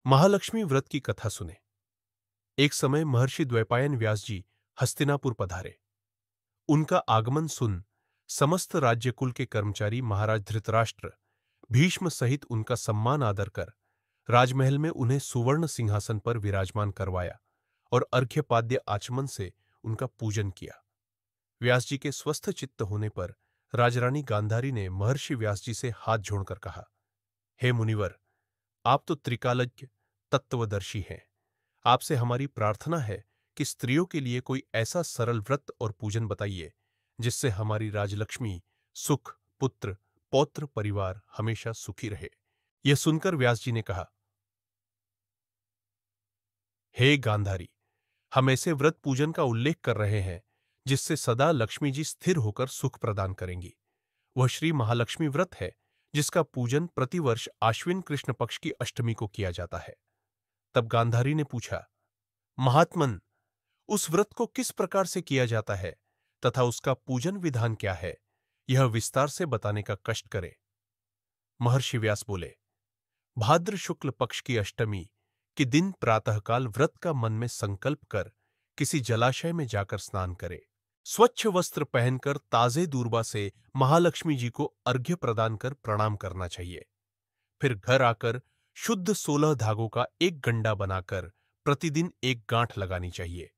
महालक्ष्मी व्रत की कथा सुने। एक समय महर्षि द्वैपायन व्यास जी हस्तिनापुर पधारे। उनका आगमन सुन समस्त राज्यकुल के कर्मचारी महाराज धृतराष्ट्र भीष्म सहित उनका सम्मान आदर कर राजमहल में उन्हें सुवर्ण सिंहासन पर विराजमान करवाया और अर्घ्यपाद्य आचमन से उनका पूजन किया। व्यास जी के स्वस्थ चित्त होने पर राजरानी गांधारी ने महर्षि व्यास जी से हाथ जोड़कर कहा, हे मुनिवर, आप तो त्रिकालज्ञ तत्वदर्शी हैं। आपसे हमारी प्रार्थना है कि स्त्रियों के लिए कोई ऐसा सरल व्रत और पूजन बताइए जिससे हमारी राजलक्ष्मी सुख, पुत्र, पौत्र, परिवार हमेशा सुखी रहे। यह सुनकर व्यास जी ने कहा, हे गांधारी, हम ऐसे व्रत पूजन का उल्लेख कर रहे हैं जिससे सदा लक्ष्मी जी स्थिर होकर सुख प्रदान करेंगी। वह श्री महालक्ष्मी व्रत है जिसका पूजन प्रतिवर्ष आश्विन कृष्ण पक्ष की अष्टमी को किया जाता है। तब गांधारी ने पूछा, महात्मन, उस व्रत को किस प्रकार से किया जाता है तथा उसका पूजन विधान क्या है, यह विस्तार से बताने का कष्ट करे। महर्षि व्यास बोले, भाद्र शुक्ल पक्ष की अष्टमी के दिन प्रातःकाल व्रत का मन में संकल्प कर किसी जलाशय में जाकर स्नान करे। स्वच्छ वस्त्र पहनकर ताजे दूर्वा से महालक्ष्मी जी को अर्घ्य प्रदान कर प्रणाम करना चाहिए। फिर घर आकर शुद्ध 16 धागों का एक गंडा बनाकर प्रतिदिन एक गांठ लगानी चाहिए।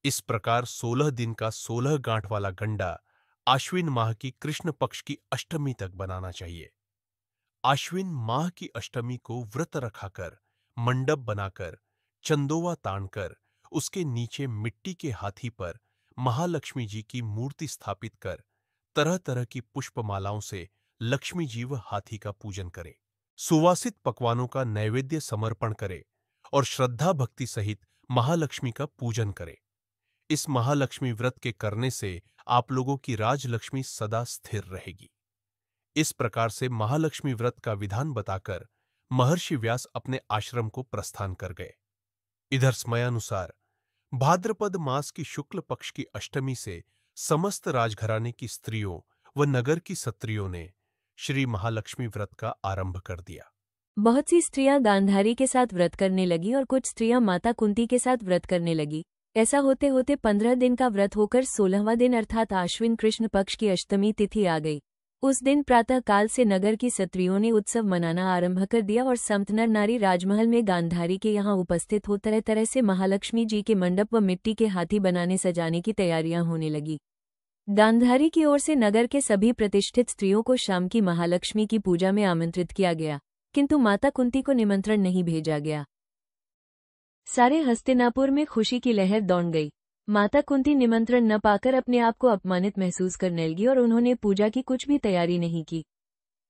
इस प्रकार 16 दिन का 16 गांठ वाला गंडा आश्विन माह की कृष्ण पक्ष की अष्टमी तक बनाना चाहिए। आश्विन माह की अष्टमी को व्रत रखाकर मंडप बनाकर चंदोवा तानकर उसके नीचे मिट्टी के हाथी पर महालक्ष्मी जी की मूर्ति स्थापित कर तरह तरह की पुष्पमालाओं से लक्ष्मी जी व हाथी का पूजन करे। सुवासित पकवानों का नैवेद्य समर्पण करे और श्रद्धा भक्ति सहित महालक्ष्मी का पूजन करे। इस महालक्ष्मी व्रत के करने से आप लोगों की राजलक्ष्मी सदा स्थिर रहेगी। इस प्रकार से महालक्ष्मी व्रत का विधान बताकर महर्षि व्यास अपने आश्रम को प्रस्थान कर गए। इधर समयानुसार भाद्रपद मास की शुक्ल पक्ष की अष्टमी से समस्त राजघराने की स्त्रियों व नगर की सत्रियों ने श्री महालक्ष्मी व्रत का आरंभ कर दिया। बहुत सी स्त्रियां गांधारी के साथ व्रत करने लगी और कुछ स्त्रियां माता कुंती के साथ व्रत करने लगी। ऐसा होते होते 15 दिन का व्रत होकर 16वां दिन अर्थात आश्विन कृष्ण पक्ष की अष्टमी तिथि आ गई। उस दिन प्रातः काल से नगर की सत्रियों ने उत्सव मनाना आरंभ कर दिया और समस्त नर नारी राजमहल में गांधारी के यहाँ उपस्थित हो तरह तरह से महालक्ष्मी जी के मंडप व मिट्टी के हाथी बनाने सजाने की तैयारियां होने लगी। गांधारी की ओर से नगर के सभी प्रतिष्ठित स्त्रियों को शाम की महालक्ष्मी की पूजा में आमंत्रित किया गया, किंतु माता कुंती को निमंत्रण नहीं भेजा गया। सारे हस्तिनापुर में खुशी की लहर दौड़ गई। माता कुंती निमंत्रण न पाकर अपने आप को अपमानित महसूस करने लगी और उन्होंने पूजा की कुछ भी तैयारी नहीं की।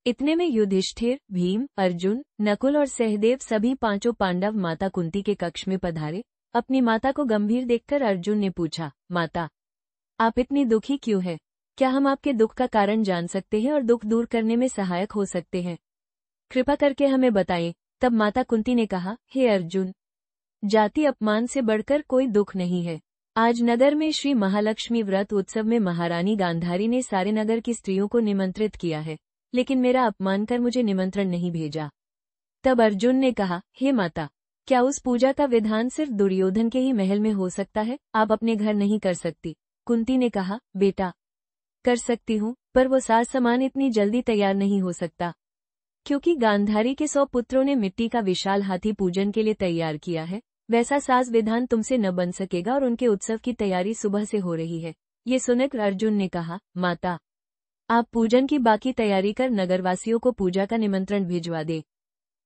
इतने में युधिष्ठिर, भीम, अर्जुन, नकुल और सहदेव सभी पांचों पांडव माता कुंती के कक्ष में पधारे। अपनी माता को गंभीर देखकर अर्जुन ने पूछा, माता, आप इतनी दुखी क्यों है? क्या हम आपके दुख का कारण जान सकते हैं और दुख दूर करने में सहायक हो सकते हैं? कृपा करके हमें बताएं। तब माता कुंती ने कहा, हे अर्जुन, जाति अपमान से बढ़कर कोई दुख नहीं है। आज नगर में श्री महालक्ष्मी व्रत उत्सव में महारानी गांधारी ने सारे नगर की स्त्रियों को निमंत्रित किया है, लेकिन मेरा अपमान कर मुझे निमंत्रण नहीं भेजा। तब अर्जुन ने कहा, हे माता, क्या उस पूजा का विधान सिर्फ दुर्योधन के ही महल में हो सकता है? आप अपने घर नहीं कर सकती। कुंती ने कहा, बेटा, कर सकती हूँ, पर वो साज सामान इतनी जल्दी तैयार नहीं हो सकता, क्योंकि गांधारी के 100 पुत्रों ने मिट्टी का विशाल हाथी पूजन के लिए तैयार किया है। वैसा साज विधान तुमसे न बन सकेगा और उनके उत्सव की तैयारी सुबह से हो रही है। ये सुनकर अर्जुन ने कहा, माता, आप पूजन की बाकी तैयारी कर नगरवासियों को पूजा का निमंत्रण भिजवा दे।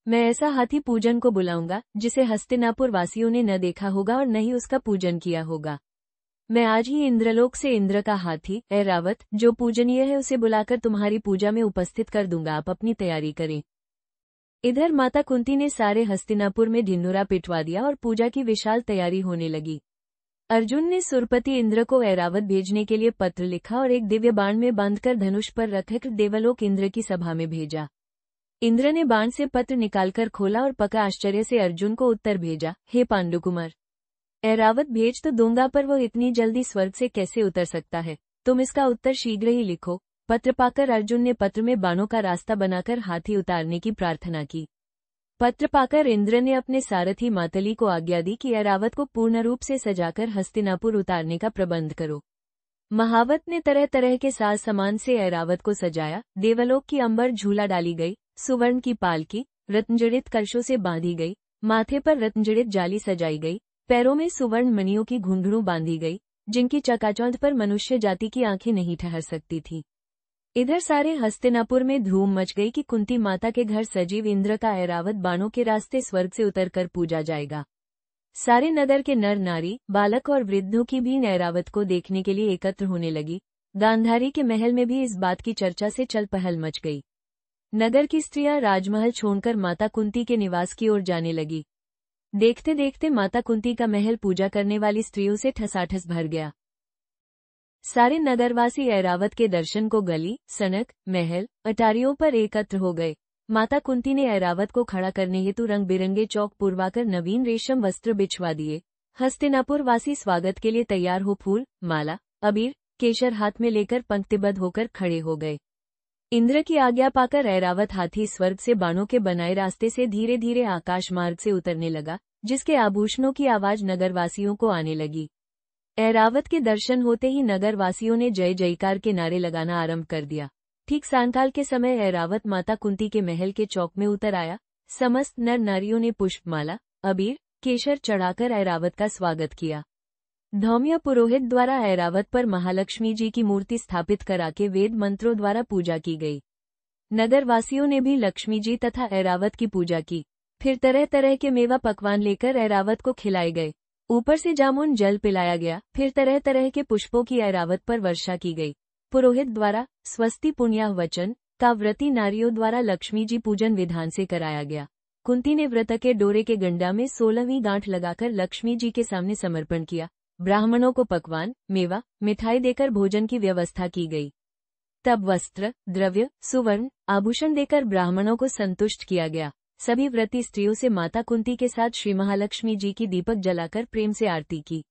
मैं ऐसा हाथी पूजन को बुलाऊंगा जिसे हस्तिनापुर वासियों ने न देखा होगा और न ही उसका पूजन किया होगा। मैं आज ही इंद्रलोक से इंद्र का हाथी ऐरावत, जो पूजनीय है, उसे बुलाकर तुम्हारी पूजा में उपस्थित कर दूंगा। आप अपनी तैयारी करें। इधर माता कुंती ने सारे हस्तिनापुर में ढिंढोरा पिटवा दिया और पूजा की विशाल तैयारी होने लगी। अर्जुन ने सुरपति इंद्र को ऐरावत भेजने के लिए पत्र लिखा और एक दिव्य बाण में बांधकर धनुष पर रखकर देवलोक इंद्र की सभा में भेजा। इंद्र ने बाण से पत्र निकालकर खोला और पका आश्चर्य से अर्जुन को उत्तर भेजा, हे पांडुकुमार, ऐरावत भेज तो दूंगा, पर वो इतनी जल्दी स्वर्ग से कैसे उतर सकता है? तुम इसका उत्तर शीघ्र ही लिखो। पत्र पाकर अर्जुन ने पत्र में बाणों का रास्ता बनाकर हाथी उतारने की प्रार्थना की। पत्र पाकर इंद्र ने अपने सारथी मातली को आज्ञा दी कि ऐरावत को पूर्ण रूप से सजाकर हस्तिनापुर उतारने का प्रबंध करो। महावत ने तरह तरह के साज सामान से ऐरावत को सजाया। देवलोक की अंबर झूला डाली गई, सुवर्ण की पालकी रत्नजड़ित कलशों से बांधी गई, माथे पर रत्नजड़ित जाली सजाई गई, पैरों में सुवर्ण मणियों की घुंघरू बांधी गई, जिनकी चकाचौंध पर मनुष्य जाति की आंखें नहीं ठहर सकती थीं। इधर सारे हस्तिनापुर में धूम मच गई कि कुंती माता के घर सजीव इंद्र का ऐरावत बाणों के रास्ते स्वर्ग से उतरकर पूजा जाएगा। सारे नगर के नर नारी, बालक और वृद्धों की भी ऐरावत को देखने के लिए एकत्र होने लगी। गांधारी के महल में भी इस बात की चर्चा से चल पहल मच गई। नगर की स्त्रियां राजमहल छोड़कर माता कुंती के निवास की ओर जाने लगी। देखते देखते माता कुंती का महल पूजा करने वाली स्त्रियों से ठसाठस भर गया। सारे नगरवासी ऐरावत के दर्शन को गली, सड़क, महल, अटारियों पर एकत्र हो गए। माता कुंती ने ऐरावत को खड़ा करने हेतु रंग बिरंगे चौक पुरवाकर नवीन रेशम वस्त्र बिछवा दिए। हस्तिनापुर वासी स्वागत के लिए तैयार हो फूल, माला, अबीर, केशर हाथ में लेकर पंक्तिबद्ध होकर खड़े हो गए। इंद्र की आज्ञा पाकर ऐरावत हाथी स्वर्ग से बाणों के बनाए रास्ते से धीरे धीरे आकाश मार्ग से उतरने लगा, जिसके आभूषणों की आवाज नगरवासियों को आने लगी। ऐरावत के दर्शन होते ही नगरवासियों ने जय जयकार के नारे लगाना आरंभ कर दिया। ठीक सायंकाल के समय ऐरावत माता कुंती के महल के चौक में उतर आया। समस्त नर नारियों ने पुष्पमाला, अबीर, केशर चढ़ाकर ऐरावत का स्वागत किया। धौम्य पुरोहित द्वारा ऐरावत पर महालक्ष्मी जी की मूर्ति स्थापित करा के वेद मंत्रों द्वारा पूजा की गई। नगरवासियों ने भी लक्ष्मी जी तथा ऐरावत की पूजा की। फिर तरह तरह के मेवा पकवान लेकर ऐरावत को खिलाए गए। ऊपर से जामुन जल पिलाया गया। फिर तरह तरह के पुष्पों की ऐरावत पर वर्षा की गई। पुरोहित द्वारा स्वस्ति पुण्याह वचन का व्रती नारियों द्वारा लक्ष्मी जी पूजन विधान से कराया गया। कुंती ने व्रत के डोरे के गंडा में 16वीं गांठ लगाकर लक्ष्मी जी के सामने समर्पण किया। ब्राह्मणों को पकवान, मेवा, मिठाई देकर भोजन की व्यवस्था की गई। तब वस्त्र, द्रव्य, सुवर्ण, आभूषण देकर ब्राह्मणों को संतुष्ट किया गया। सभी व्रती स्त्रियों से माता कुंती के साथ श्री महालक्ष्मी जी की दीपक जलाकर प्रेम से आरती की।